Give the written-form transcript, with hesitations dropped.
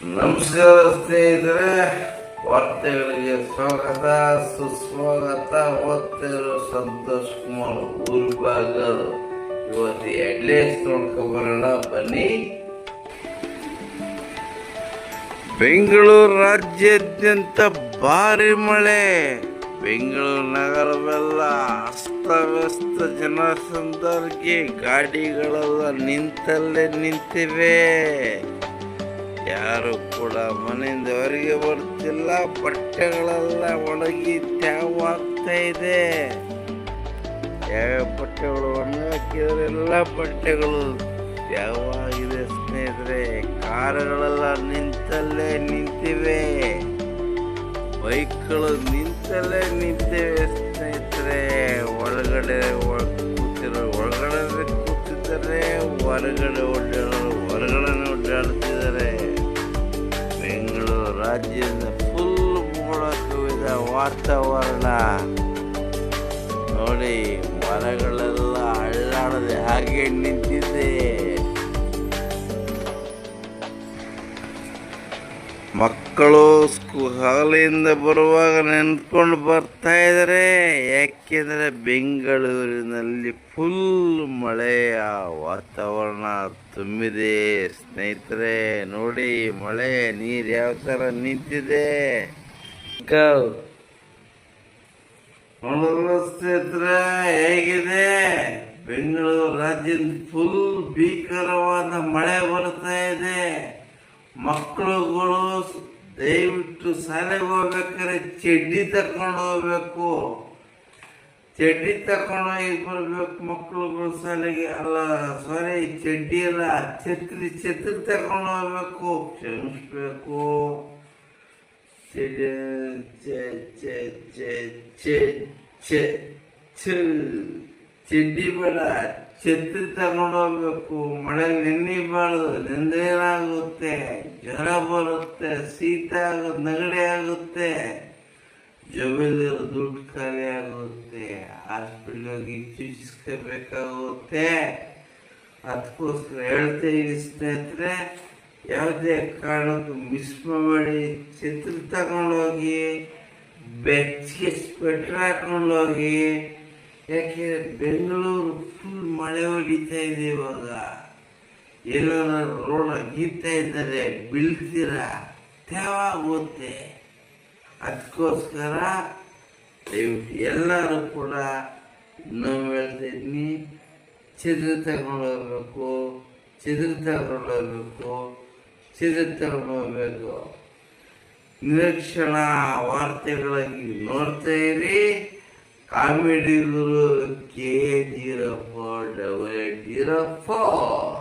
ನಮಸ್ಕಾರ ಸ್ನೇಹಿತರೆ, ವಾರ್ತೆಗಳಿಗೆ ಸ್ವಾಗತ ಸುಸ್ವಾಗತ. ಓದ್ತಿರೋ ಸಂತೋಷ್ ಕುಮಾರ್ ಊರ್ಬಾಗಲ್. ಇವತ್ತು ಹೆಡ್ಲೈನ್ಸ್ ನೋಡ್ಕೊಂಬರೋಣ ಬನ್ನಿ. ಬೆಂಗಳೂರು ರಾಜ್ಯಾದ್ಯಂತ ಭಾರಿ ಮಳೆ. ಬೆಂಗಳೂರು ನಗರವೆಲ್ಲ ಅಸ್ತವ್ಯಸ್ತ. ಜನಸಂದರ್ಗೆ ಗಾಡಿಗಳೆಲ್ಲ ನಿಂತಲ್ಲೇ ನಿಂತಿವೆ. ಯಾರು ಕೂಡ ಮನೆಯಿಂದ ಹೊರಗೆ ಬರ್ತಿಲ್ಲ. ಬಟ್ಟೆಗಳೆಲ್ಲ ಒಣಗಿ ತ್ಯಾವಾಗ್ತಾ ಇದೆ. ಯಾವ್ಯಾವ ಬಟ್ಟೆಗಳು ಒಣಗಾಕಿದ್ರೆ ಎಲ್ಲ ಬಟ್ಟೆಗಳು ತ್ಯಾವಾಗಿದೆ ಸ್ನೇಹಿತರೆ. ಕಾರುಗಳೆಲ್ಲ ನಿಂತಲ್ಲೇ ನಿಂತಿವೆ. ಬೈಕ್ಗಳು ನಿಂತಲ್ಲೇ ನಿಂತಿವೆ ಸ್ನೇಹಿತರೆ. ಒಳಗಡೆ ಕೂತಿದ್ದಾರೆ, ಹೊರಗಡೆ ಓಡಾಡ್ತಿದ್ದಾರೆ. ಬೆಂಗಳೂರು ರಾಜ್ಯದ ಫುಲ್ ಮೋಡ ಕವಿದ ವಾತಾವರಣ ನೋಡಿ. ಮರಗಳೆಲ್ಲ ಅಳ್ಳಾಡದೆ ಹಾಗೆ ನಿಂತಿದೆ. ಮಕ್ಕಳು ಶಾಲೆಯಿಂದ ಬರುವಾಗ ನೆನ್ಕೊಂಡು ಬರ್ತಾ ಇದ್ದಾರೆ. ಯಾಕೆಂದರೆ ಬೆಂಗಳೂರಿನಲ್ಲಿ ಫುಲ್ ಮಳೆಯ ವಾತಾವರಣ ತುಂಬಿದೆ ಸ್ನೇಹಿತರೆ. ನೋಡಿ ಮಳೆ ನೀರು ಯಾವ ಥರ ನಿಂತಿದೆ ಸ್ನೇಹಿತರೆ. ಹೇಗಿದೆ ಬೆಂಗಳೂರು ರಾಜ್ಯದ ಫುಲ್ ಭೀಕರವಾದ ಮಳೆ ಬರ್ತಾ ಇದೆ. ಮಕ್ಕಳುಗಳು ದಯವಿಟ್ಟು ಶಾಲೆಗೆ ಹೋಗ್ಬೇಕಾದ್ರೆ ಚಡ್ಡಿ ತಕೊಂಡು ಹೋಗ್ಬೇಕು. ಚಡ್ಡಿ ತಕೊಂಡೋಗಿ ಬರ್ಬೇಕು ಮಕ್ಕಳುಗಳು ಶಾಲೆಗೆ. ಚಡ್ಡಿ ಎಲ್ಲ ಛತ್ರಿ ತಕೊಂಡು ಹೋಗ್ಬೇಕು. ಕ್ಷಮಿಸ್ಬೇಕು. ಚಡ್ಡಿ ಬೇಡ, ಛತ್ರಿ ತಗೊಂಡು ಹೋಗ್ಬೇಕು. ಮಳೆ ನೆನೆಬಾರ್ದು. ನೆಂದೇನಾಗುತ್ತೆ, ಜ್ವರ ಬರುತ್ತೆ, ಶೀತ ಆಗುತ್ತೆ, ನೆಗಡಿ ಆಗುತ್ತೆ, ಜೊಬೆಲಿರೋ ದುಡ್ಡು ಖಾಲಿ ಆಗುತ್ತೆ, ಹಾಸ್ಪಿಟ್ಲಿಗೆ ಚುಚ್ಚಿಸ್ಕೋಬೇಕಾಗುತ್ತೆ. ಅದಕ್ಕೋಸ್ಕರ ಹೇಳ್ತಾ ಇದ್ದೀನಿ ಸ್ನೇಹಿತರೆ, ಯಾವುದೇ ಕಾರಣಕ್ಕೂ ಮಿಸ್ ಮಾಡಬೇಡಿ. ಛತ್ರಿ ತಗೊಂಡೋಗಿ, ಬೆಚ್ಚಗೆ ಸ್ವೆಟ್ರ್ ಹಾಕೊಂಡೋಗಿ. ಯಾಕೆಂದರೆ ಬೆಂಗಳೂರು ಫುಲ್ ಮಳೆ ಹೊಡಿತಾ ಇದೆ ಇವಾಗ. ಎಲ್ಲರೂ ರೋಡ್ ಗೀತಾ ಇದ್ದಾರೆ, ಬೀಳ್ತೀರ, ತೇವಾಗುತ್ತೆ. ಅದಕ್ಕೋಸ್ಕರ ದಯವಿಟ್ಟು ಎಲ್ಲರೂ ಕೂಡ ನಾವು ಹೇಳ್ತಾ ಇದ್ದೀನಿ, ಛತ್ರಿ ತಗೊಂಡೋಗ್ಬೇಕು, ನಿರೀಕ್ಷಣಾ ವಾರ್ತೆಗಳಾಗಿ ನೋಡ್ತಾ ಇರಿ. ಕಾಮಿಡಿ ಗುರು K04.